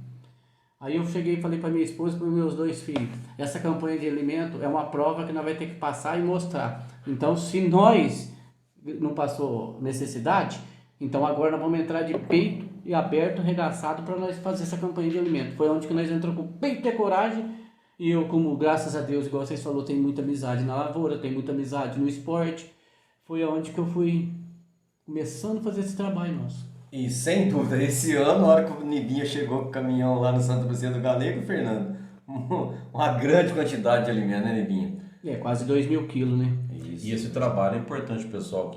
Aí eu cheguei e falei para minha esposa e para meus 2 filhos, essa campanha de alimento é uma prova que nós vamos ter que passar e mostrar. Então, se nós não passou necessidade, então agora nós vamos entrar de peito e aberto, arregaçado, para nós fazer essa campanha de alimento. Foi onde que nós entramos com peito e coragem, e eu, como graças a Deus, igual vocês falaram, tenho muita amizade na lavoura, tenho muita amizade no esporte, foi onde que eu fui começando a fazer esse trabalho nosso. E sem dúvida, esse ano, na hora que o Nibinha chegou com o caminhão lá no Santa Luzia do Galego, Fernando, uma grande quantidade de alimento, né, Nibinha? Quase 2.000 quilos, né? Isso. E esse trabalho é importante, pessoal,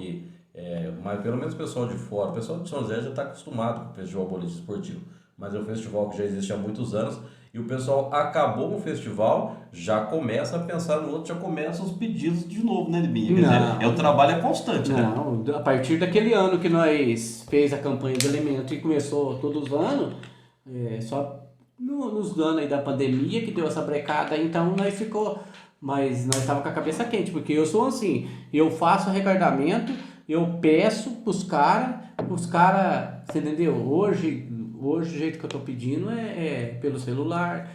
mas pelo menos o pessoal de fora, o pessoal de São José já está acostumado com o Festival Boletim Esportivo, mas é um festival que já existe há muitos anos, e o pessoal acabou o festival, já começa a pensar no outro, já começa os pedidos de novo, né, Nibinha? Quer dizer, o trabalho é constante, né? Não, a partir daquele ano que nós fez a campanha de alimento e começou todos os anos, só nos anos aí da pandemia que deu essa brecada, então nós ficou, mas nós estávamos com a cabeça quente, porque eu sou assim, eu faço arrecadamento, eu peço pros caras, você entendeu? Hoje o jeito que eu tô pedindo é pelo celular,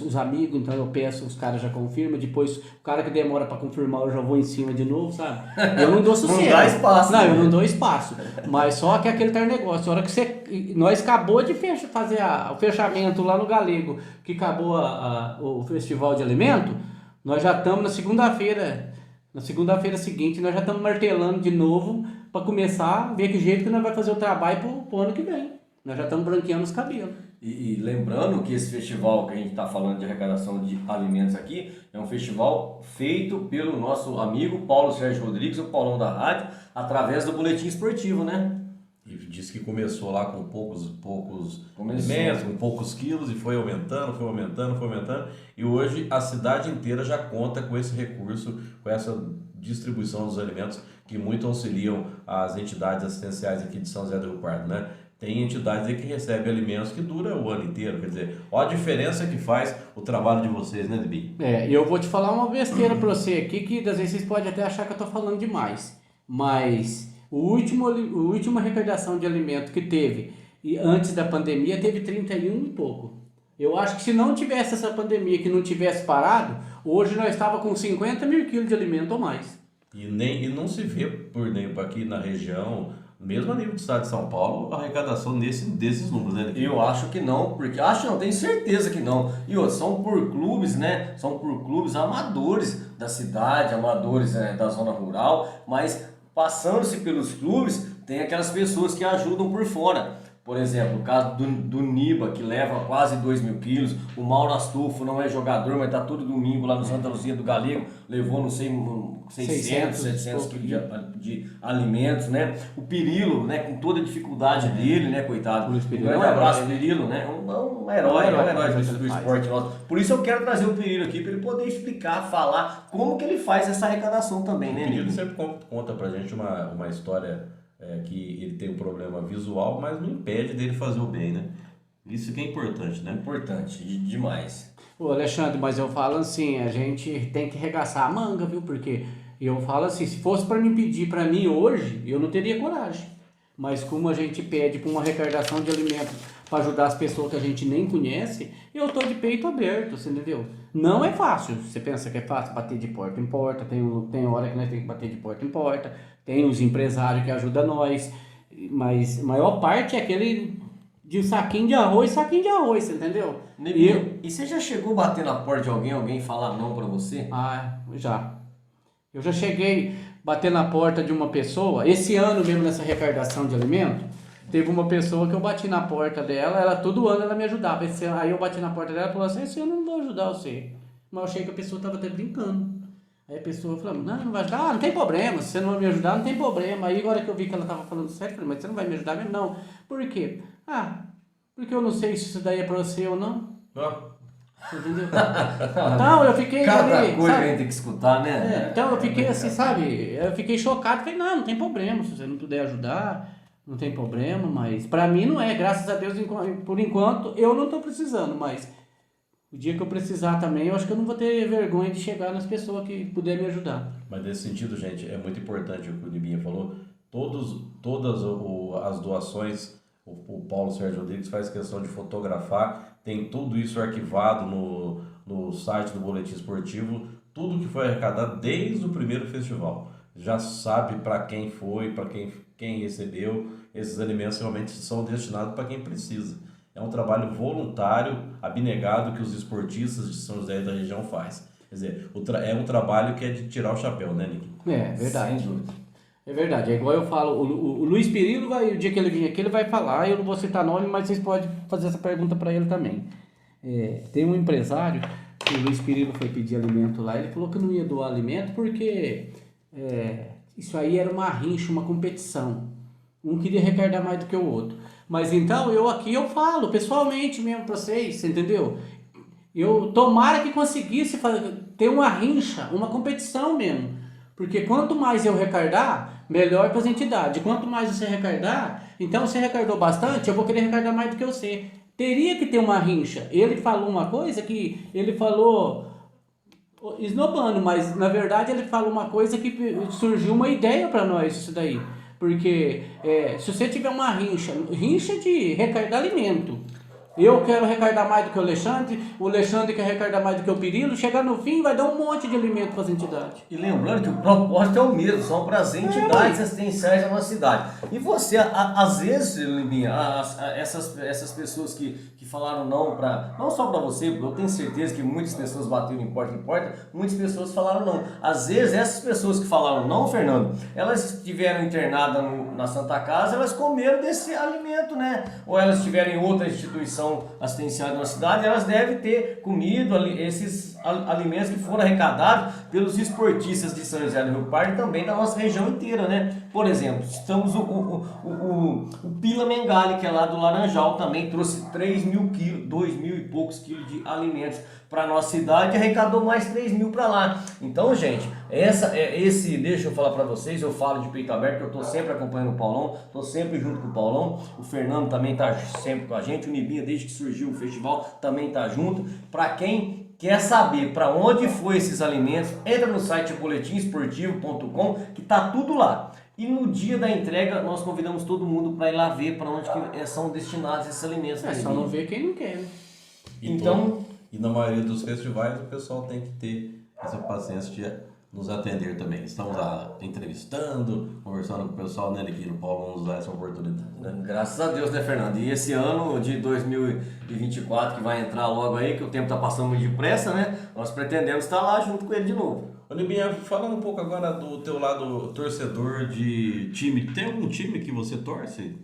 os amigos, então eu peço, os caras já confirmam, depois o cara que demora para confirmar eu já vou em cima de novo, sabe? Eu não dou sossego. Não dá espaço. Não, eu não dou espaço, mas só que aquele tal negócio, a hora que nós acabou de fazer o fechamento lá no Galego, que acabou o festival de alimento, nós já estamos na segunda-feira seguinte, nós já estamos martelando de novo para começar a ver que jeito que nós vamos fazer o trabalho pro ano que vem. Nós já estamos branqueando os cabelos. E lembrando que esse festival que a gente está falando de arrecadação de alimentos aqui é um festival feito pelo nosso amigo Paulo Sérgio Rodrigues, o Paulão da Rádio, através do Boletim Esportivo, né? E disse que começou lá com poucos alimentos, com poucos quilos, e foi aumentando. E hoje a cidade inteira já conta com esse recurso, com essa distribuição dos alimentos que muito auxiliam as entidades assistenciais aqui de São José do Rio Pardo, né? tem entidades aí que recebem alimentos que duram o ano inteiro, quer dizer, olha a diferença que faz o trabalho de vocês, né, Debinho? Eu vou te falar uma besteira pra você aqui, que às vezes vocês podem até achar que eu tô falando demais. Mas a última arrecadação de alimento que teve, e antes da pandemia, teve 31 e pouco. Eu acho que se não tivesse essa pandemia, que não tivesse parado, hoje nós estávamos com 50 mil quilos de alimento ou mais. E não se vê por nem aqui na região, mesmo a nível do estado de São Paulo, a arrecadação desses números, né? Eu acho que não, porque acho não, tenho certeza que não. E ó, são por clubes, né? São por clubes amadores da cidade, amadores da zona rural, mas passando-se pelos clubes, tem aquelas pessoas que ajudam por fora. Por exemplo, o caso do Niba, que leva quase 2 mil quilos. O Mauro Astulfo não é jogador, mas está todo domingo lá no Santa Luzia do Galego. Levou, não sei, 600, 700 quilos de alimentos, né? O Pirilo, né, com toda a dificuldade dele, né, coitado. Um grande abraço, Pirilo, né? Um herói do esporte nosso. Por isso eu quero trazer o Pirilo aqui, para ele poder explicar, falar como que ele faz essa arrecadação também, né, O Pirilo sempre conta pra gente uma história... que ele tem um problema visual, mas não impede dele fazer o bem, né? Isso que é importante, né? Importante, demais. Ô Alexandre, mas eu falo assim, a gente tem que arregaçar a manga, viu? Porque eu falo assim, se fosse para me pedir para mim hoje, eu não teria coragem. Mas como a gente pede para uma arrecadação de alimentos para ajudar as pessoas que a gente nem conhece, eu tô de peito aberto, você entendeu? Não é fácil. Você pensa que é fácil bater de porta em porta, tem hora que nós temos que bater de porta em porta, tem os empresários que ajudam nós, mas a maior parte é aquele de saquinho de arroz, você entendeu? E você já chegou a bater na porta de alguém falar não pra você? Ah, já. Eu já cheguei a bater na porta de uma pessoa, esse ano mesmo nessa arrecadação de alimento, teve uma pessoa que eu bati na porta dela, todo ano ela me ajudava. Aí eu bati na porta dela e falou assim, esse ano eu não vou ajudar você. Mas eu achei que a pessoa estava até brincando. Aí a pessoa falou, não vai ajudar? Não tem problema, se você não vai me ajudar, não tem problema. Aí agora que eu vi que ela estava falando sério, eu falei, mas você não vai me ajudar mesmo? Não. Por quê? Porque eu não sei se isso daí é pra você ou não. Entendeu? Então eu fiquei... Cada coisa que a gente tem que escutar, né? Então eu fiquei assim, sabe? Eu fiquei chocado, falei, não tem problema, se você não puder ajudar, não tem problema, mas pra mim não é, graças a Deus, por enquanto eu não tô precisando, mas o dia que eu precisar também, eu acho que eu não vou ter vergonha de chegar nas pessoas que puderem me ajudar. Mas nesse sentido, gente, é muito importante o que o Nibinha falou, todas as doações, o Paulo Sérgio Rodrigues faz questão de fotografar, tem tudo isso arquivado no site do Boletim Esportivo, tudo que foi arrecadado desde o primeiro festival. Já sabe para quem foi, para quem recebeu, esses alimentos realmente são destinados para quem precisa. É um trabalho voluntário, abnegado que os esportistas de São José da região faz. Quer dizer, é um trabalho que é de tirar o chapéu, né, Nick? É verdade. É verdade, é igual eu falo, o Luiz Pirilo, o dia que ele vir aqui, ele vai falar, eu não vou citar nome, mas vocês podem fazer essa pergunta para ele também. Tem um empresário, que o Luiz Pirilo foi pedir alimento lá, ele falou que não ia doar alimento porque isso aí era uma rincha, uma competição. Um queria arrecadar mais do que o outro. Mas então, eu falo pessoalmente mesmo para vocês, você entendeu? Eu tomara que conseguisse ter uma rincha, uma competição mesmo. Porque quanto mais eu arrecadar, melhor para as entidades. Quanto mais você arrecadar, então você arrecadou bastante, eu vou querer arrecadar mais do que você. Teria que ter uma rincha. Ele falou uma coisa que ele falou esnobando, mas na verdade ele falou uma coisa que surgiu uma ideia para nós isso daí. Porque se você tiver uma rincha de arrecadar alimento, eu quero arrecadar mais do que o Alexandre quer arrecadar mais do que o Pirilo, chegar no fim vai dar um monte de alimento para as entidades. E lembrando que o propósito é o mesmo, são para as entidades assistenciais da nossa cidade. E você, às vezes, Limbinha, essas pessoas que falaram não só para você, eu tenho certeza que muitas pessoas bateram em porta, muitas pessoas falaram não. Às vezes, essas pessoas que falaram não, Fernando, elas estiveram internadas na Santa Casa, elas comeram desse alimento, né? Ou elas estiveram em outra instituição assistencial da nossa cidade, elas devem ter comido esses alimentos que foram arrecadados pelos esportistas de São José do Rio Pardo e também da nossa região inteira, né? Por exemplo, estamos o Pila Mengali, que é lá do Laranjal, também trouxe 3 mil quilos, 2 mil e poucos quilos de alimentos para a nossa cidade e arrecadou mais 3 mil para lá. Então, gente, deixa eu falar para vocês, eu falo de peito aberto, que eu estou sempre acompanhando o Paulão, estou sempre junto com o Paulão, o Fernando também está sempre com a gente, o Nibinha, desde que surgiu o festival, também está junto. Para quem quer saber para onde foi esses alimentos, entra no site boletimesportivo.com, que tá tudo lá. E no dia da entrega, nós convidamos todo mundo para ir lá ver para onde que são destinados esses alimentos. É só não ver quem não quer, né? E na maioria dos festivais o pessoal tem que ter essa paciência de nos atender também. Estamos lá entrevistando, conversando com o pessoal, né, aqui no Paulo, nos dá essa oportunidade, né? Graças a Deus, né, Fernando? E esse ano de 2024 que vai entrar logo aí, que o tempo tá passando muito depressa, né? Nós pretendemos estar lá junto com ele de novo. Ô, Nibinha, falando um pouco agora do teu lado torcedor de time, tem algum time que você torce?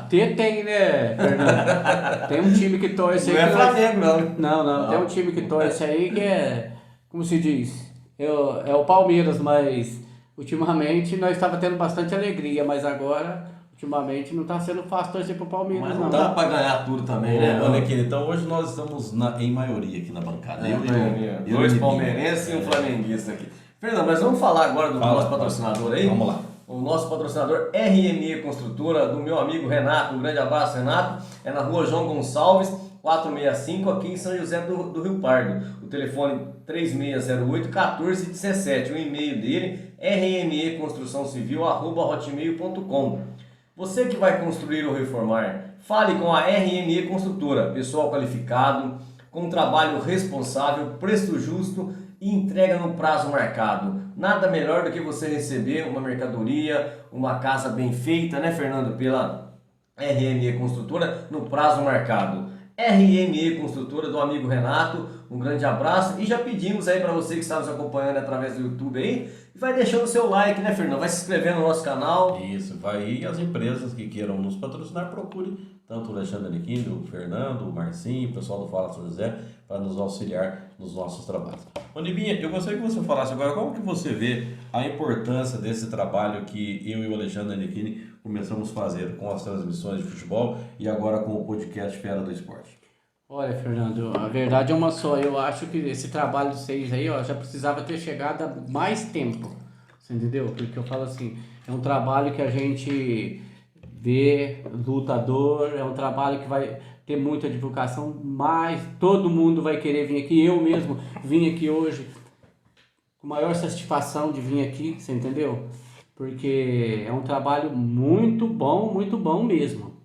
Tem, né, Fernando? Tem um time que torce aí. Não é Flamengo, não. Não, tem um time que torce aí que é, como se diz, é o Palmeiras, mas ultimamente nós estávamos tendo bastante alegria, mas agora, ultimamente, não está sendo fácil torcer pro Palmeiras, Mas não dá para ganhar tudo também, né? Olha aqui, então hoje nós estamos em maioria aqui na bancada. Dois palmeirenses e um flamenguista aqui. Fernando, mas vamos falar agora do nosso patrocinador aí? Vamos lá. O nosso patrocinador RME Construtora, do meu amigo Renato. Um grande abraço, Renato. É na rua João Gonçalves, 465, aqui em São José do Rio Pardo. O telefone 3608-1417. O e-mail dele, rmeconstruçãocivil@hotmail.com. Você que vai construir ou reformar, fale com a RME Construtora. Pessoal qualificado, com trabalho responsável, preço justo e entrega no prazo marcado. Nada melhor do que você receber uma mercadoria, uma casa bem feita, né, Fernando, pela RME Construtora no prazo marcado. RME Construtora do amigo Renato, um grande abraço e já pedimos aí para você que está nos acompanhando através do YouTube aí, vai deixando o seu like, né, Fernando? Vai se inscrevendo no nosso canal. Isso, vai aí as empresas que queiram nos patrocinar, procure tanto o Alexandre Aniquino, o Fernando, o Marcinho, o pessoal do Fala São José, para nos auxiliar nos nossos trabalhos. Ô, Nibinha, eu gostaria que você falasse agora como que você vê a importância desse trabalho que eu e o Alexandre Aniquini começamos a fazer com as transmissões de futebol e agora com o podcast Fera do Esporte. Olha, Fernando, a verdade é uma só. Eu acho que esse trabalho de vocês aí, já precisava ter chegado há mais tempo. Você entendeu? Porque eu falo assim, é um trabalho que a gente vê lutador, é um trabalho que vai ter muita divulgação, mas todo mundo vai querer vir aqui. Eu mesmo vim aqui hoje com maior satisfação de vir aqui, você entendeu? Porque é um trabalho muito bom mesmo.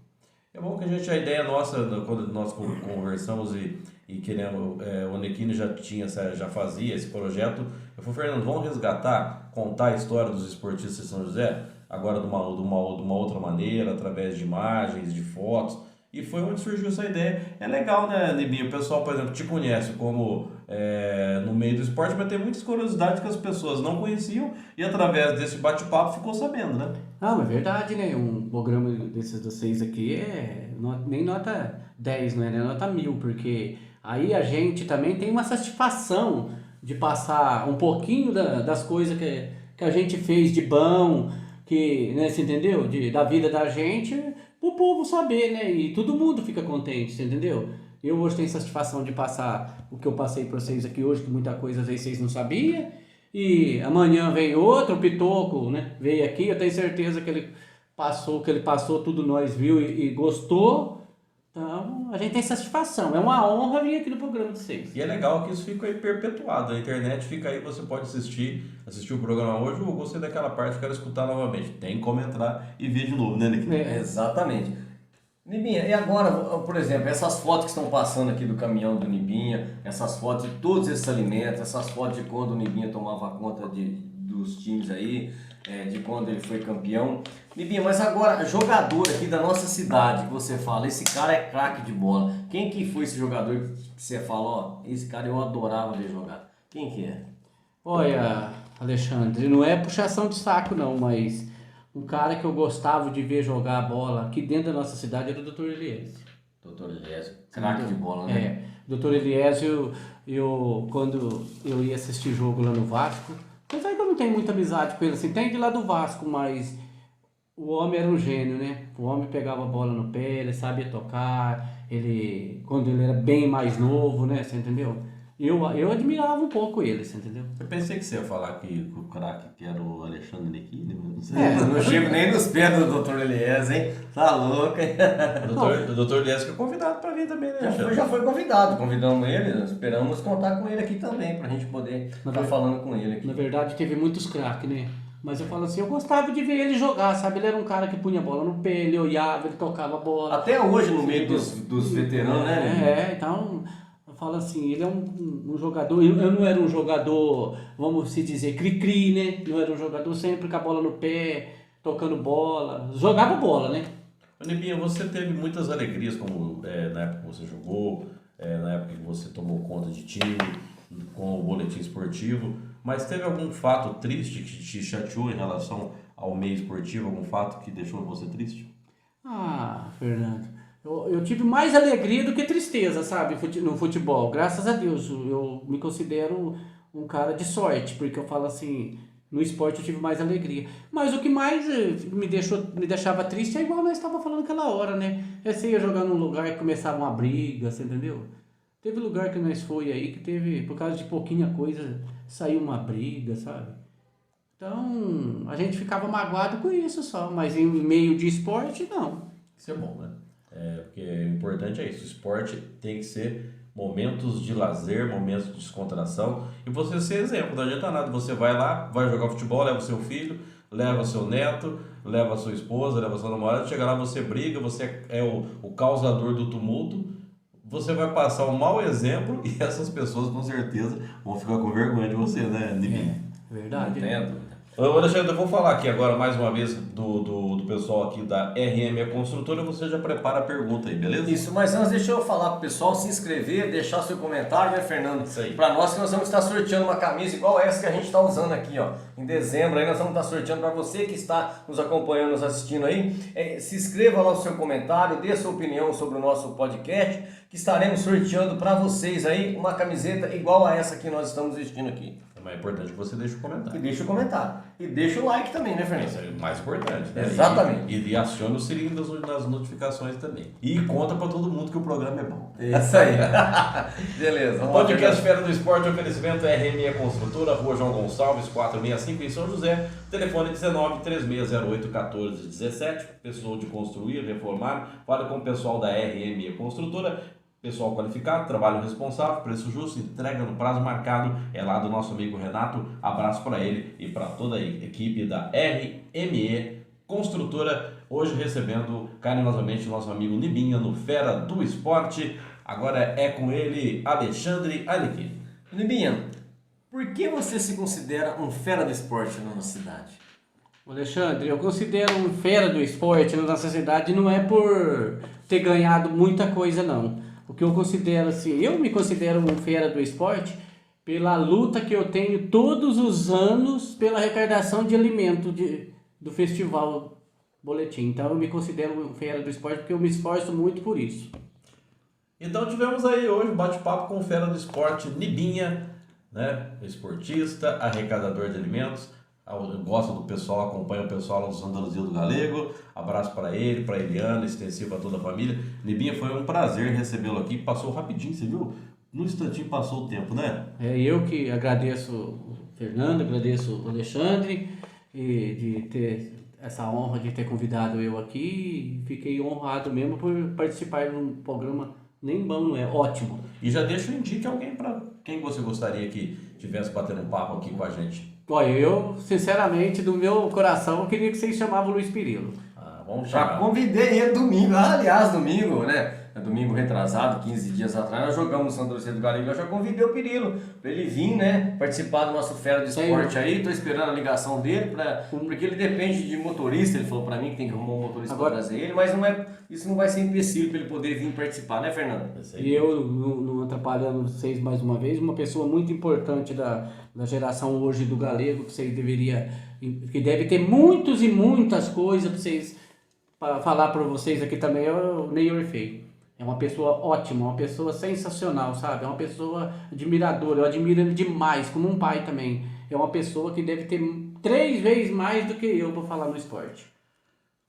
É bom que a ideia nossa, quando nós conversamos e queremos, o Aniquini já fazia esse projeto, eu falei, Fernando, vamos resgatar, contar a história dos esportistas de São José, agora de uma outra maneira, através de imagens, de fotos, e foi onde surgiu essa ideia. É legal, né, Nibinha? O pessoal, por exemplo, te conhece como no meio do esporte, mas tem muitas curiosidades que as pessoas não conheciam e através desse bate-papo ficou sabendo, né? Não, é verdade, né? Um programa desses de vocês aqui nem nota 10, não é? Nota 1000, porque aí a gente também tem uma satisfação de passar um pouquinho das coisas que a gente fez de bom, que, né, você entendeu? Da vida da gente, pro povo saber, né? E todo mundo fica contente, você entendeu? Eu hoje tenho satisfação de passar o que eu passei para vocês aqui hoje, que muita coisa às vezes vocês não sabiam. E amanhã vem outro, o Pitoco, né? Veio aqui, eu tenho certeza que ele passou, tudo nós viu e gostou. Então, a gente tem satisfação. É uma honra vir aqui no programa de vocês. E é legal que isso fica aí perpetuado. A internet fica aí, você pode assistir o programa hoje, ou gostei daquela parte, quero escutar novamente. Tem como entrar e ver de novo, né, Nick? Exatamente. Nibinha, e agora, por exemplo, essas fotos que estão passando aqui do caminhão do Nibinha, essas fotos de todos esses alimentos, essas fotos de quando o Nibinha tomava conta dos times aí, de quando ele foi campeão. Nibinha, mas agora, jogador aqui da nossa cidade, que você fala, esse cara é craque de bola. Quem que foi esse jogador que você fala, ó, esse cara eu adorava ver jogar? Quem que é? Olha, Alexandre, não é puxação de saco não, mas um cara que eu gostava de ver jogar a bola aqui dentro da nossa cidade era o Dr. Elias. Dr. Elias, craque de bola, né? Doutor Eliésio, quando eu ia assistir jogo lá no Vasco, apesar que eu não tenho muita amizade com ele, assim, tem de lá do Vasco, mas o homem era um gênio, né? O homem pegava a bola no pé, ele sabia tocar, quando ele era bem mais novo, né? Você entendeu? Eu admirava um pouco ele, você entendeu? Eu pensei que você ia falar que o craque que era o Alexandre Nequini, mas não sei. Não chego nem nos pés do Dr. Elias, hein? Tá louco, hein? O doutor Elias que é convidado para vir também, né? Já foi convidado, convidamos ele, esperamos contar com ele aqui também, pra gente poder estar falando com ele aqui. Na verdade, teve muitos craques, né? Mas eu falo assim, eu gostava de ver ele jogar, sabe? Ele era um cara que punha a bola no pé, ele olhava, ele tocava a bola. Até hoje, no meio dos veteranos, né? Então, eu falo assim, ele é um jogador, eu não era um jogador, vamos se dizer, cri-cri, né? Eu era um jogador sempre com a bola no pé, tocando bola, jogava bola, né? Nibinha, você teve muitas alegrias, como na época que você jogou, na época que você tomou conta de time, com o boletim esportivo, mas teve algum fato triste que te chateou em relação ao meio esportivo, algum fato que deixou você triste? Ah, Fernando, eu tive mais alegria do que tristeza, sabe, no futebol. Graças a Deus, eu me considero um cara de sorte, porque eu falo assim, no esporte eu tive mais alegria. Mas o que mais me deixava triste é igual nós estávamos falando aquela hora, né? Você ia jogar num lugar e começava uma briga, você entendeu? Teve lugar que nós foi aí que teve, por causa de pouquinha coisa, saiu uma briga, sabe? Então, a gente ficava magoado com isso só, mas em meio de esporte, não. Isso é bom, né? Porque o importante é isso, o esporte tem que ser momentos de lazer, momentos de descontração, e você ser exemplo, não adianta nada, você vai lá, vai jogar futebol, leva o seu filho, leva o seu neto, leva a sua esposa, leva a sua namorada, chega lá, você briga, você é o causador do tumulto, você vai passar um mau exemplo e essas pessoas com certeza vão ficar com vergonha de você, né, Nibinha? Verdade. Entendo. Ô, Alexandre, eu vou falar aqui agora mais uma vez do pessoal aqui da RME Construtora, você já prepara a pergunta aí, beleza? Isso, mas antes deixa eu falar pro pessoal se inscrever, deixar seu comentário, né, Fernando? Isso aí. Pra nós que nós vamos estar sorteando uma camisa igual essa que a gente está usando aqui, ó. Em dezembro aí nós vamos estar sorteando para você que está nos acompanhando, nos assistindo aí. Se inscreva lá o seu comentário, dê sua opinião sobre o nosso podcast, que estaremos sorteando para vocês aí uma camiseta igual a essa que nós estamos vestindo aqui. Mas é importante que você deixe o E comentário. deixa o comentário. E deixa o like também, né, Fernando? Isso é o mais importante, né? Exatamente. E acione o sininho das notificações também. E conta pra todo mundo que o programa é bom. Isso aí. Beleza. Vamos lá, Podcast Fera do Esporte, oferecimento RME Construtora, Rua João Gonçalves, 465 em São José. Telefone 19 3608 1417. Pessoal de construir, reformar. Fale com o pessoal da RME Construtora. Pessoal qualificado, trabalho responsável, preço justo, entrega no prazo marcado. É lá do nosso amigo Renato. Abraço para ele e para toda a equipe da RME Construtora. Hoje recebendo carinhosamente nosso amigo Nibinha no Fera do Esporte. Agora é com ele, Alexandre Alequim. Libinha, por que você se considera um fera do esporte na nossa cidade? Alexandre, eu considero um fera do esporte na nossa cidade não é por ter ganhado muita coisa, não. O que eu considero assim, eu me considero um fera do esporte pela luta que eu tenho todos os anos pela arrecadação de alimento do Festival Boletim. Então eu me considero um fera do esporte porque eu me esforço muito por isso. Então tivemos aí hoje um bate-papo com o Fera do Esporte, Nibinha, né? Esportista, arrecadador de alimentos. Gosta do pessoal, acompanha o pessoal lá do Santa Luzia do Galego. Abraço para ele, para Eliana, extensivo a toda a família. Nibinha, foi um prazer recebê-lo aqui. Passou rapidinho, você viu? No instantinho passou o tempo, né? É eu que agradeço o Fernando, agradeço o Alexandre e de ter essa honra de ter convidado eu aqui. Fiquei honrado mesmo por participar de um programa nem bom, não é? Ótimo. E já deixa eu indicar alguém para quem você gostaria que tivesse batendo um papo aqui com a gente. Olha, eu, sinceramente, do meu coração, eu queria que vocês chamavam o Luiz Pirilo. Vamos Já chamar. convidei ele domingo. Aliás, domingo, né? Domingo retrasado, 15 dias atrás, nós jogamos no Santa Luzia do Galego. Eu já convidei o Pirilo para ele vir, né? Participar do nosso Fera do Esporte aí. Tô esperando a ligação dele, porque ele depende de motorista. Ele falou para mim que tem que arrumar um motorista para trazer ele, mas isso não vai ser empecilho para ele poder vir participar, né, Fernando? E eu, não atrapalhando vocês mais uma vez, uma pessoa muito importante da geração hoje do Galego, que vocês que deve ter muitos e muitas coisas para vocês, para falar para vocês aqui também, é o Ney Orfei. É uma pessoa ótima, uma pessoa sensacional, sabe? É uma pessoa admiradora, eu admiro ele demais, como um pai também. É uma pessoa que deve ter 3 vezes mais do que eu para falar no esporte.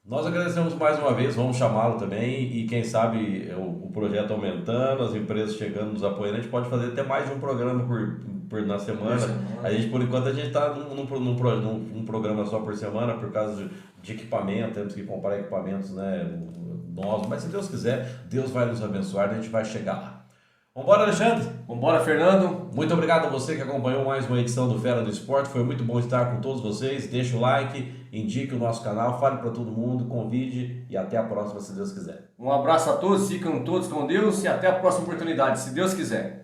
Nós agradecemos mais uma vez, vamos chamá-lo também e quem sabe o projeto aumentando, as empresas chegando, nos apoiando, a gente pode fazer até mais de um programa na semana. A gente, por enquanto, a gente está num programa só por semana por causa de equipamento, temos que comprar equipamentos, né, novos, mas se Deus quiser, Deus vai nos abençoar, a gente vai chegar lá. Vambora, Alexandre? Vambora, Fernando. Muito obrigado a você que acompanhou mais uma edição do Fera do Esporte. Foi muito bom estar com todos vocês. Deixa o like, indique o nosso canal, fale para todo mundo, convide e até a próxima, se Deus quiser. Um abraço a todos, ficam todos com Deus e até a próxima oportunidade, se Deus quiser.